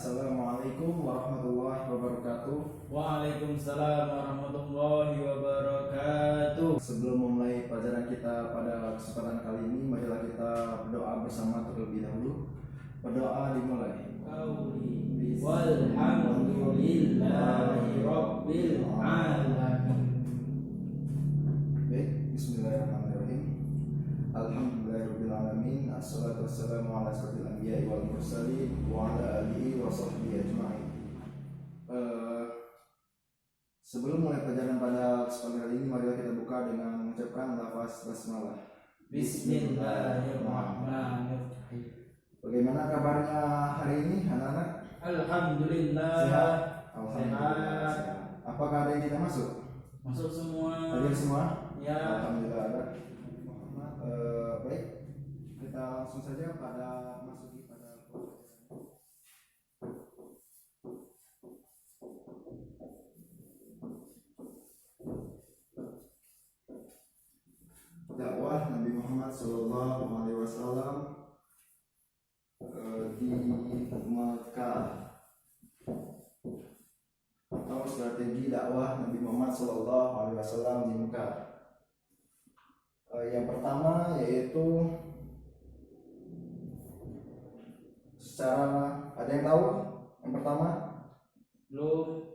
Assalamualaikum warahmatullahi wabarakatuh. Waalaikumsalam warahmatullahi wabarakatuh. Sebelum memulai pelajaran kita pada kesempatan kali ini, marilah kita berdoa bersama terlebih dahulu. Berdoa dimulai. Walhamdulillahi rabbil alamin. Baik, bismillahirrahmanirrahim. Alhamdulillahirabbil alamin. Assalatu wassalamu ala asyrofil anbiya'i wal mursalin wa ala alihi wa sahbihi ajma'in. Sebelum mulai pelajaran pada kesempatan kali ini, marilah kita buka dengan mengucapkan lafaz basmalah. Bismillahirrahmanirrahim. Bagaimana kabarnya hari ini, anak-anak? Alhamdulillah. Sehat? Alhamdulillah sehat. Apakah ada yang tidak masuk? Masuk semua. Hadir semua? Ya. Alhamdulillah ada. Baik, kita langsung saja pada masuki pada dakwah Nabi Muhammad SAW di Mekah, atau strategi dakwah Nabi Muhammad SAW di Mekah. Yang pertama yaitu secara, ada yang tahu yang pertama? Belum.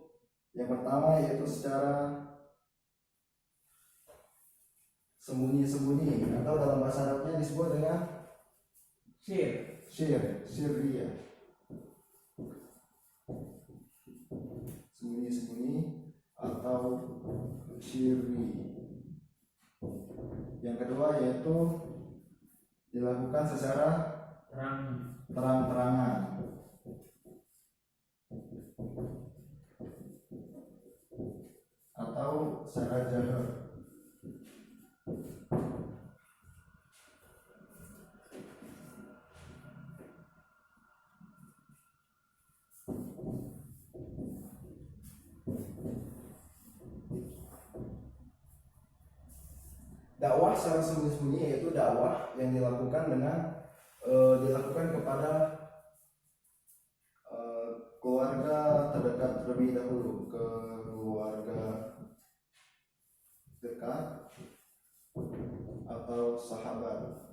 Yang pertama yaitu secara sembunyi-sembunyi, atau dalam bahasa Arabnya disebut dengan syirriyah. Sembunyi-sembunyi atau syirri. Yang kedua yaitu dilakukan secara terang-terangan atau secara jahar. Dakwah secara sembunyi-sembunyi yaitu dakwah yang dilakukan dilakukan kepada keluarga terdekat terlebih dahulu, ke keluarga dekat atau sahabat.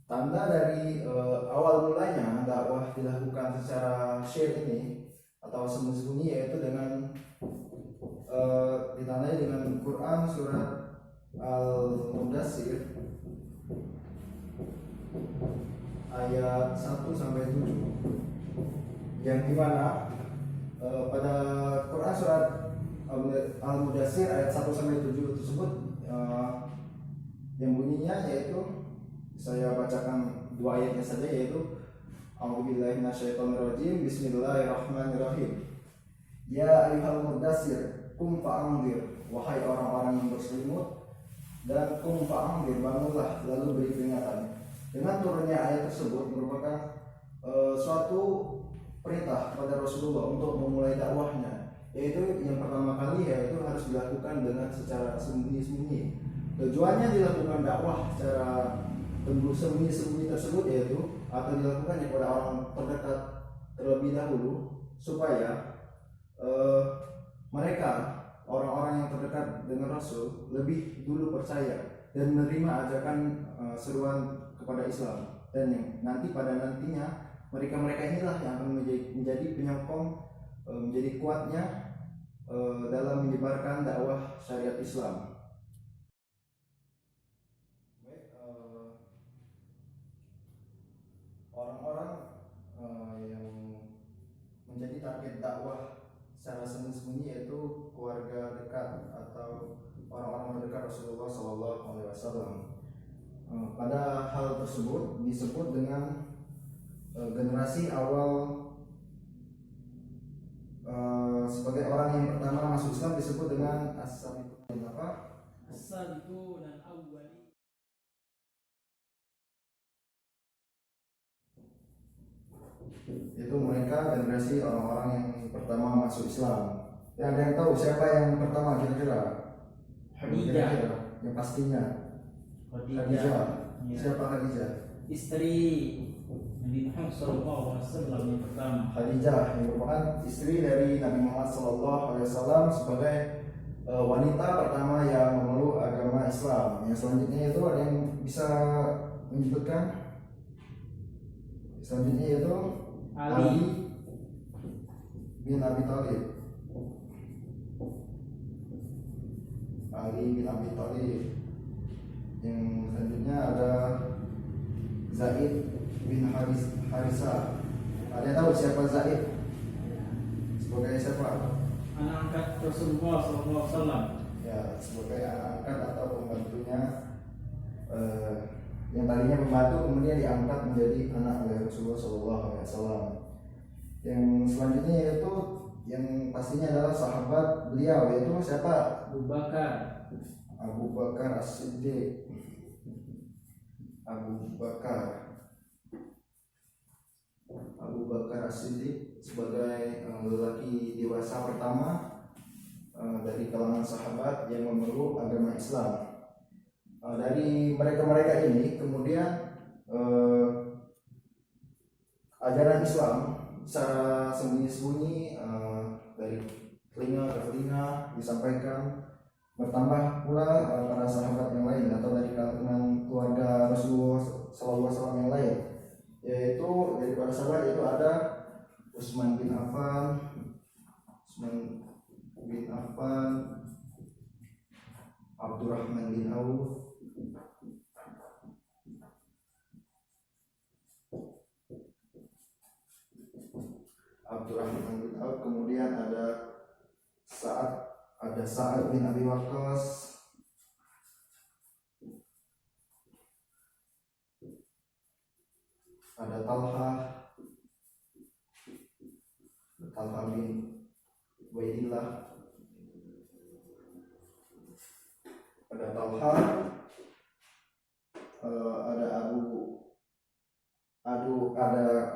Tanda dari awal mulanya dakwah dilakukan secara syir ini atau sembunyi-sembunyi yaitu dengan ditandai dengan Quran surat Al-Mudaththir ayat 1 sampai 7, yang dimana pada Quran surat Al-Mudaththir ayat 1 sampai 7 tersebut yang bunyinya yaitu, saya bacakan dua ayatnya saja, yaitu A'udzubillahi minasyaitonirrajim. Bismillahirrahmanirrahim. Ya ayyuhal mudaththir qum fa'anzir, wahai orang-orang yang berselimut, dan qum fa'anzir, bangunlah lalu beri peringatan. Dengan turunnya ayat tersebut merupakan suatu perintah pada Rasulullah untuk memulai dakwahnya, yaitu yang pertama kali yaitu harus dilakukan dengan secara sembunyi-sembunyi. Tujuannya dilakukan dakwah secara sembunyi-sembunyi tersebut yaitu atau dilakukan kepada orang terdekat terlebih dahulu, supaya mereka, orang-orang yang terdekat dengan Rasul, lebih dulu percaya dan menerima ajakan seruan kepada Islam, dan yang nanti pada nantinya mereka inilah yang akan menjadi penyokong, menjadi kuatnya dalam menyebarkan dakwah syariat Islam. Orang-orang yang menjadi target dakwah secara sembunyi-sembunyi yaitu keluarga dekat atau orang-orang terdekat Rasulullah SAW. Pada hal tersebut disebut dengan generasi awal, sebagai orang yang pertama masuk Islam disebut dengan as-sabiqun al-awwalin. Itu mereka generasi orang-orang yang pertama masuk Islam. Yang ada yang tahu siapa yang pertama kira-kira? Khadijah. Yang pastinya Khadijah. Ya. Siapa Khadijah? Istri Nabi Muhammad SAW yang pertama. Khadijah yang merupakan istri dari Nabi Muhammad SAW sebagai wanita pertama yang memeluk agama Islam. Yang selanjutnya itu ada yang bisa menyebutkan? Selanjutnya itu Ali bin Abi Thalib. Ali bin Abi Thalib. Yang selanjutnya ada Zaid bin Harisa. Ada yang tahu siapa Zaid? Sebagai siapa? anak angkat Rasulullah SAW. Ya, sebagai anak angkat atau pembantunya, yang tadinya membantu kemudian diangkat menjadi anak oleh Rasulullah SAW. Yang selanjutnya yaitu yang pastinya adalah sahabat beliau, yaitu siapa? Abu Bakar. Abu Bakar As-Siddiq. Abu Bakar As-Siddiq sebagai lelaki dewasa pertama dari kalangan sahabat yang memeluk agama Islam. Dari mereka-mereka ini kemudian ajaran Islam secara sembunyi-sembunyi dari telinga ke telinga disampaikan, bertambah pula para sahabat yang lain atau dari kalangan keluarga Rasulullah SAW yang lain, yaitu dari para sahabat itu ada Utsman bin Affan, Abdurrahman bin Auf, kemudian ada Sa'ad bin Abi Waqqas, ada Talha bin Ubaidillah, ada Talha, ada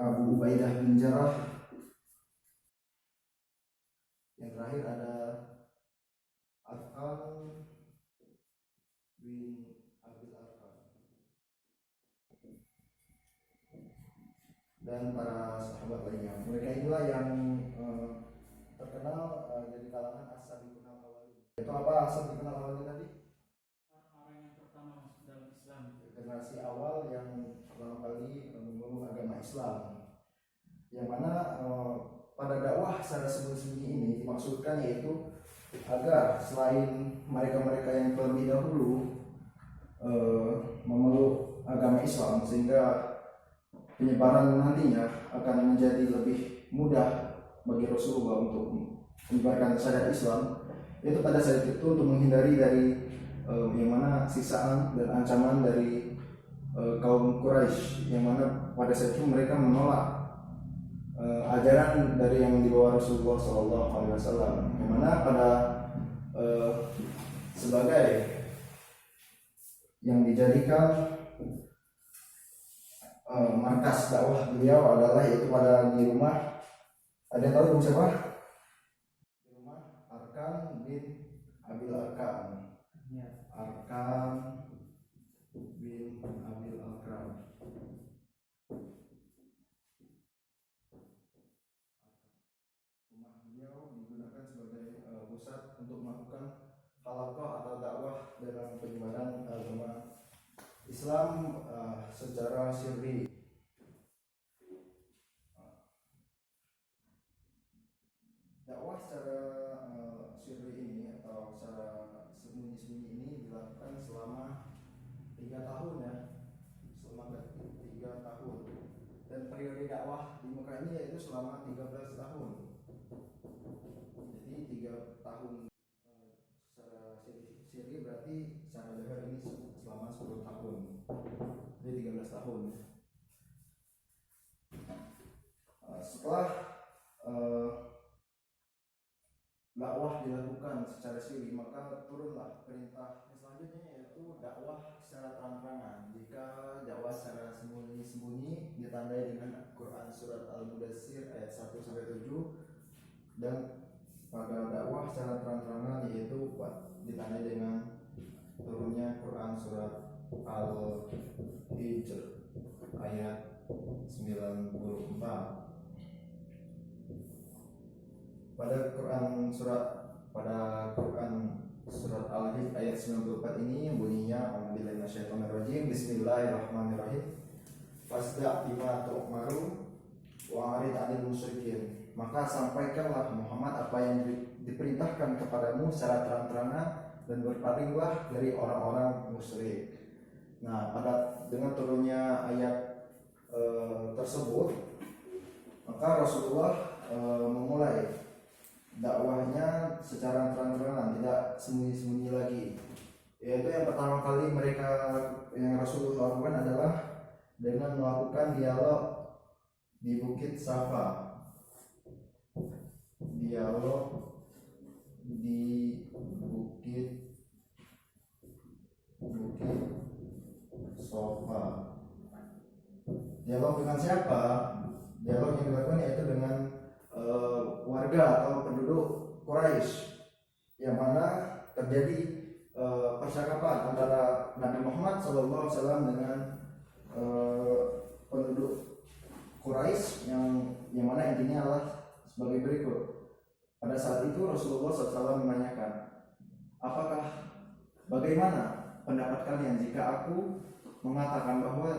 Abu Ubaidah bin Jarrah, yang terakhir ada Arqam bin Abil Arqam, dan para sahabat lainnya. Mereka inilah yang terkenal dari kalangan as-sabiqun al-awwalin. Itu apa as-sabiqun al-awwalin tadi? Orang yang pertama masuk dalam Islam. Generasi awal yang pertama kali memeluk agama Islam. Yang mana pada dakwah secara sembunyi-sembunyi ini dimaksudkan yaitu agar selain mereka-mereka yang terlebih dahulu memeluk agama Islam, sehingga penyebaran nantinya akan menjadi lebih mudah bagi Rasulullah untuk menyebarkan syariat Islam, itu pada saat itu untuk menghindari dari yang mana sisaan dan ancaman dari kaum Quraisy, yang mana pada saat itu mereka menolak ajaran dari yang dibawa Rasulullah SAW, yang mana pada sebagai yang dijadikan markas dakwah beliau adalah yaitu pada di rumah. Ada yang tahu rumah siapa? Di rumah Arqam bin Abil Arqam. Ya. Arqam bin Abil Arqam. Rumah beliau digunakan sebagai pusat untuk melakukan halaqah atau dakwah dalam penyebaran agama Islam secara sirri. Dakwah secara sirri ini atau secara sembunyi-sembunyi ini dilakukan selama 3 tahun ya, selama 3 tahun, dan periode dakwah di Mekah ini yaitu selama 13 tahun. Jadi 3 tahun secara sirri berarti secara zahir ini selama 10 tahun, jadi 13 tahun. Setelah dakwah dilakukan secara sirri, maka turunlah perintah yang selanjutnya, yaitu dakwah secara terang-terangan. Jika dakwah secara sembunyi-sembunyi ditandai dengan Quran surat Al-Mudassir ayat 1-7, dan pada dakwah secara terang-terangan yaitu ditandai dengan turunnya Quran surat Al-Hijr ayat 94. Pada Quran surat Al-Hijr ayat 94 ini yang bunyinya A'udzubillahi minasyaitonirrajim. Bismillahirrahmanirrahim. Fasda' bima tu'maru wa 'arid 'anil musyrikin. Maka sampaikanlah Muhammad apa yang diperintahkan kepadamu secara terang-terangan dan berpalinglah dari orang-orang musyrik. Nah, dengan turunnya ayat tersebut, maka Rasulullah memulai dakwahnya secara terang-terangan, tidak sembunyi-sembunyi lagi. Yaitu yang pertama kali yang Rasulullah lakukan adalah dengan melakukan dialog di Bukit Safa. Dialog di Bukit Safa. Dialog dengan siapa? Dialog yang dilakukan yaitu dengan warga atau penduduk Quraisy, yang mana terjadi percakapan antara Nabi Muhammad SAW dengan penduduk Quraisy yang mana intinya adalah sebagai berikut. Pada saat itu Rasulullah SAW menanyakan, bagaimana pendapat kalian jika aku mengatakan bahwa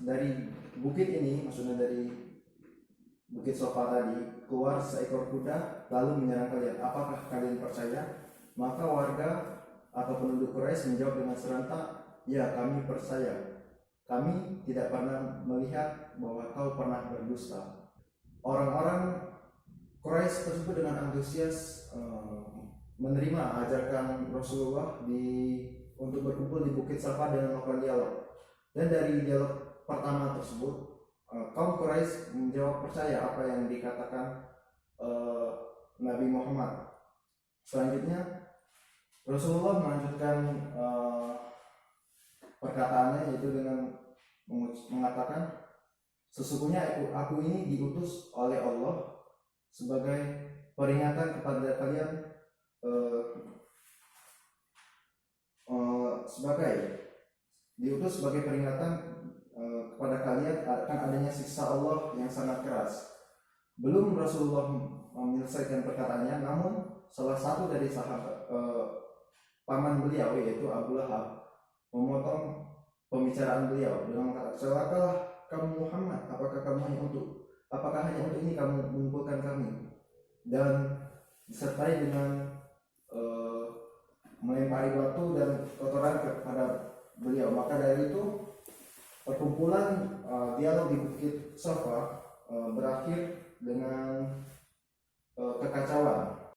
dari bukit ini, maksudnya dari Bukit Safa tadi, keluar seekor kuda lalu menyerang kalian, apakah kalian percaya? Maka warga atau penduduk Quraisy menjawab dengan serentak, ya kami percaya. Kami tidak pernah melihat bahwa kau pernah berdusta. Orang-orang Quraisy tersebut dengan antusias menerima ajakan Rasulullah untuk berkumpul di Bukit Safa dan melakukan dialog. Dan dari dialog pertama tersebut, kaum Quraisy menjawab percaya apa yang dikatakan Nabi Muhammad. Selanjutnya Rasulullah melanjutkan perkataannya, yaitu dengan mengatakan, sesungguhnya aku ini diutus oleh Allah sebagai peringatan kepada kalian, sebagai peringatan kepada kalian akan adanya siksa Allah yang sangat keras. Belum Rasulullah menyelesaikan perkataannya, namun salah satu dari sahabat paman beliau, yaitu Abu Lahab, memotong pembicaraan beliau dengan mengatakan, celakalah kamu Muhammad, apakah hanya untuk ini kamu mengumpulkan kami? Dan disertai dengan melempari batu dan kotoran kepada beliau. Maka dari itu perkumpulan dialog di Bukit Safa berakhir dengan kekacauan.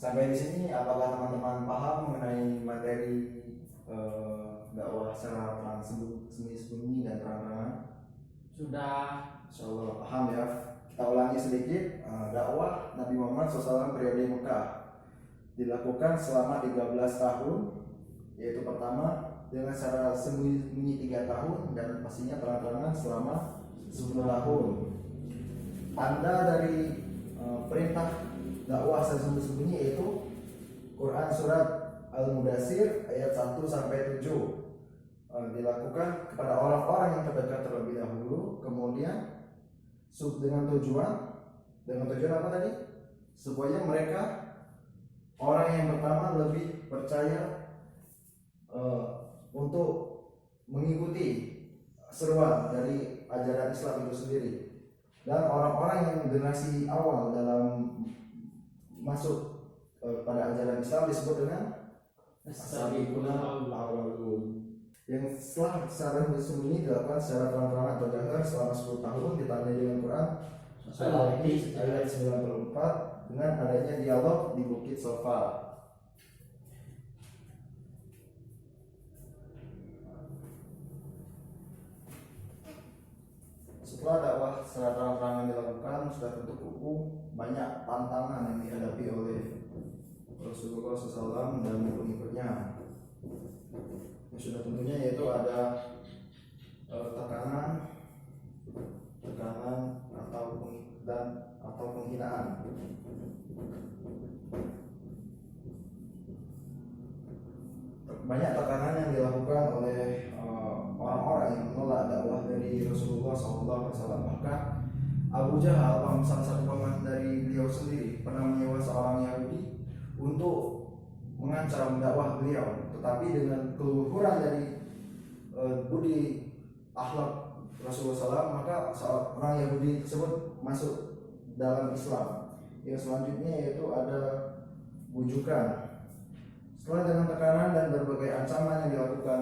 Sampai di sini, apakah teman-teman paham mengenai materi dakwah secara terang sembunyi dan terang-terangan? Sudah. Insyaallah paham ya. Kita ulangi sedikit. Dakwah Nabi Muhammad SAW periode Mekah dilakukan selama 13 tahun, yaitu pertama dengan secara sembunyi 3 tahun dan pastinya terang-terangan selama 10 tahun. Tanda dari perintah dakwah secara sembunyi yaitu Quran surat Al-Mudassir ayat 1-7 dilakukan kepada orang-orang yang terdekat terlebih dahulu, kemudian dengan tujuan apa tadi? Supaya mereka, orang yang pertama, lebih percaya untuk mengikuti seruan dari ajaran Islam itu sendiri. Dan orang-orang yang generasi awal dalam masuk pada ajaran Islam disebut dengan as-sabiqunal awwalun. Yang setelah secara bersembunyi dilakukan secara terang-terangan atau jahar selama 10 tahun, ditandai dengan Quran surah Al-Hijr ayat 94 dengan adanya dialog di Bukit Safa. Setelah dakwah secara terang-terangan dilakukan, sudah tentu banyak tantangan yang dihadapi oleh Rasulullah SAW dan pengikutnya. Yang sudah tentunya yaitu ada tekanan atau penghinaan. Banyak tekanan yang dilakukan oleh Rasulullah SAW. Maka Abu Jahal, salah satu paman dari beliau sendiri, pernah menyewa seorang Yahudi untuk mengancam dakwah beliau, tetapi dengan keluhuran dari budi akhlak Rasulullah SAW, maka seorang Yahudi tersebut masuk dalam Islam. Yang selanjutnya yaitu ada bujukan. Setelah dengan tekanan dan berbagai ancaman yang dilakukan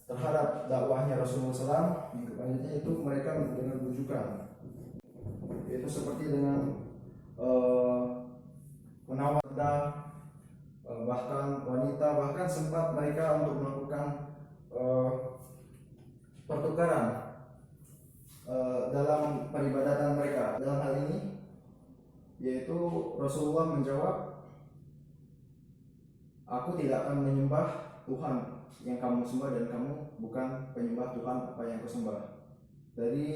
terhadap dakwahnya Rasulullah SAW, yang selanjutnya itu mereka dengan bujukan, yaitu seperti dengan menawar bahkan wanita, bahkan sempat mereka untuk melakukan pertukaran dalam peribadatan mereka. Dalam hal ini yaitu Rasulullah menjawab, "Aku tidak akan menyembah Tuhan yang kamu sembah dan kamu bukan penyembah Tuhan apa yang kau sembah." Dari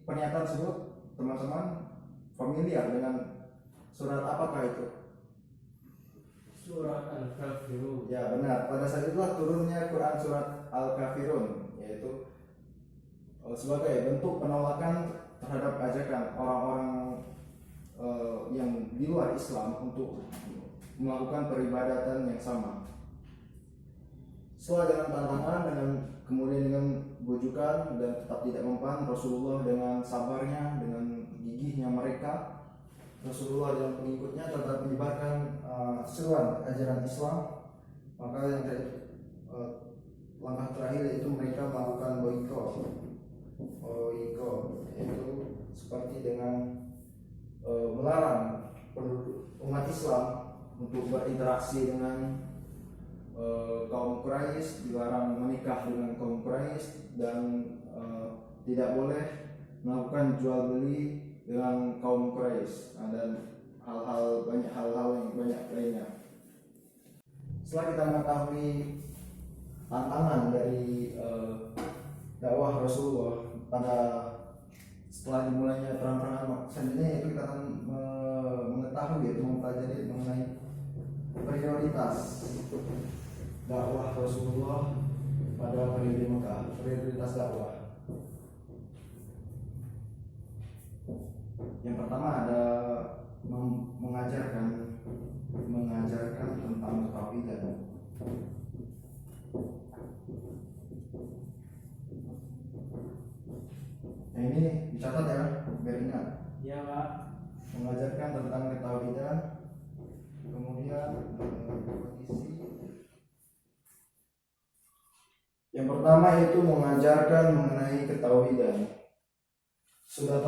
pernyataan tersebut, teman-teman familiar dengan surat apakah itu? Surat Al-Kafirun. Ya benar, pada saat itulah turunnya Quran surat Al-Kafirun, yaitu sebagai bentuk penolakan terhadap ajakan orang-orang yang di luar Islam untuk melakukan peribadatan yang sama. Setelah dengan tantangan, kemudian dengan bujukan dan tetap tidak mempan, Rasulullah dengan sabarnya, dengan gigihnya mereka, Rasulullah dan pengikutnya tetap menyebarkan seruan ajaran Islam. Maka yang langkah terakhir itu mereka melakukan boikot, yaitu seperti dengan melarang umat Islam untuk berinteraksi dengan kaum Quraisy, dilarang menikah dengan kaum Quraisy, dan tidak boleh melakukan jual beli dengan kaum Quraisy, dan banyak hal-hal yang banyak lainnya. Setelah kita mengetahui tantangan dari dakwah Rasulullah setelah dimulainya perang-perangan selanjutnya, yaitu kita akan mengetahui, yaitu mempelajari mengenai prioritas dakwah Rasulullah pada periode Mekah, prioritas dakwah. Yang pertama ada mengajarkan tentang ketauhidan. Nah, ini dicatat ya, biar ingat. Ya Pak. Mengajarkan tentang ketauhidan, kemudian kondisi. Yang pertama itu mengajarkan mengenai ketauhidan. Sudah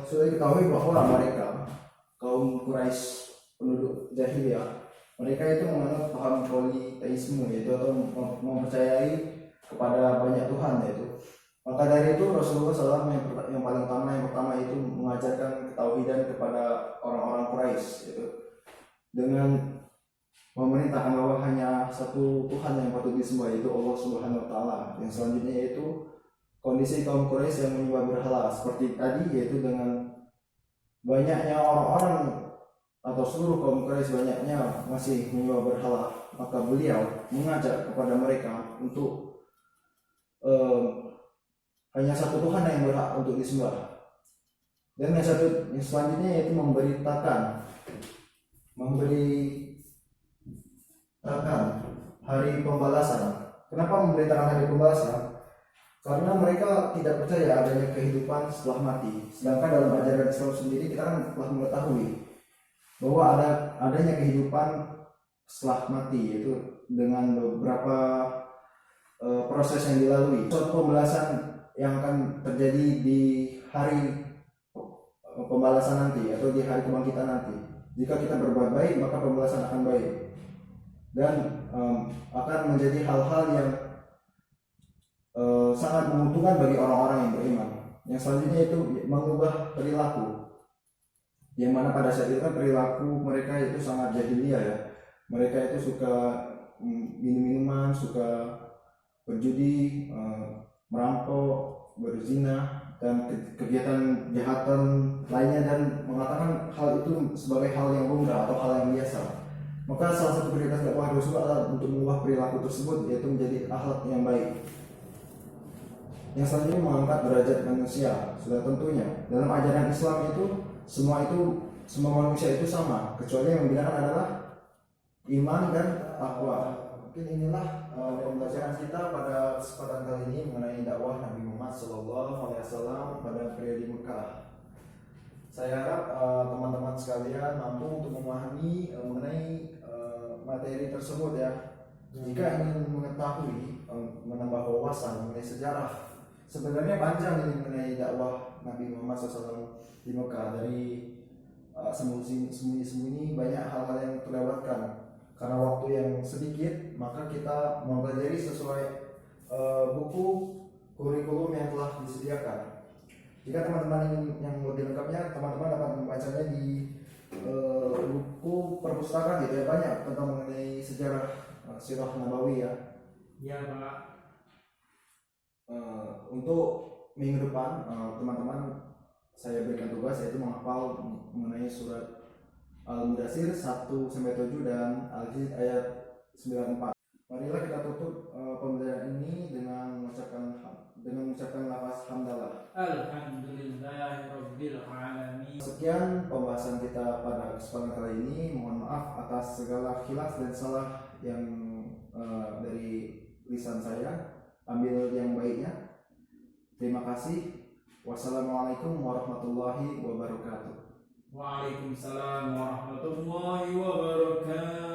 diketahui bahwa mereka kaum Quraisy penduduk jahiliyah, mereka itu menganut paham politeisme, yaitu atau mempercayai kepada banyak Tuhan, yaitu. Maka dari itu Rasulullah SAW yang paling utama, yang pertama itu mengajarkan ketauhidan kepada orang-orang Quraisy, yaitu dengan memerintahkan bahwa hanya satu Tuhan yang patut disembah, yaitu Allah Subhanahu wa taala. Yang selanjutnya yaitu kondisi kaum Quraisy yang menyembah berhala seperti tadi, yaitu dengan banyaknya orang-orang atau seluruh kaum Quraisy banyaknya masih menyembah berhala, maka beliau mengajak kepada mereka untuk hanya satu Tuhan yang berhak untuk disembah. Dan yang selanjutnya yaitu memberitakan hari pembalasan. Kenapa memberitakan hari pembalasan? Karena mereka tidak percaya adanya kehidupan setelah mati. Sedangkan dalam ajaran Islam sendiri kita kan telah mengetahui bahwa adanya kehidupan setelah mati, yaitu dengan beberapa proses yang dilalui. Suatu pembalasan yang akan terjadi di hari pembalasan nanti atau di hari kebangkitan nanti. Jika kita berbuat baik, maka pembalasan akan baik dan akan menjadi hal-hal yang sangat menguntungkan bagi orang-orang yang beriman. Yang selanjutnya itu mengubah perilaku, yang mana pada saat itu kan perilaku mereka itu sangat jahiliyah ya. Mereka itu suka minum-minuman, suka berjudi, merampok, berzina, dan kegiatan kejahatan lainnya, dan mengatakan hal itu sebagai hal yang lumrah atau hal yang biasa. Maka salah satu prioritas dakwah Rasulullah adalah untuk mengubah perilaku tersebut, yaitu menjadi akhlak yang baik. yang selanjutnya mengangkat derajat manusia. Sudah tentunya dalam ajaran Islam itu semua manusia itu sama, kecuali yang membedakan adalah iman dan takwa. Mungkin inilah pembelajaran kita pada kesempatan kali ini mengenai dakwah Nabi Muhammad SAW pada periode Mekah. Saya harap teman-teman sekalian mampu untuk memahami mengenai materi tersebut ya. Jika ingin mengetahui menambah wawasan mengenai sejarah, sebenarnya panjang ini mengenai dakwah Nabi Muhammad SAW di Mekah. Dari sembunyi-sembunyi banyak hal-hal yang terlewatkan karena waktu yang sedikit, maka kita mempelajari sesuai buku kurikulum yang telah disediakan. Jika teman-teman ingin yang lebih lengkapnya, teman-teman dapat membacanya di buku perpustakaan gitu ya, banyak tentang mengenai sejarah Sirah Nabawi ya. Ya Pak. Untuk minggu depan teman-teman saya berikan tugas yaitu menghafal mengenai surat Al-Mudaththir 1-7 dan Al-Jin ayat 94. Marilah kita tutup pembelajaran ini dengan mengucapkan lafaz hamdalah. Alhamdulillahirabbil alamin. Sekian pembahasan kita pada kesempatan kali ini. Mohon maaf atas segala khilaf dan salah yang dari lisan saya. Ambil yang baiknya. Terima kasih. Wassalamualaikum warahmatullahi wabarakatuh. Waalaikumsalam warahmatullahi wabarakatuh.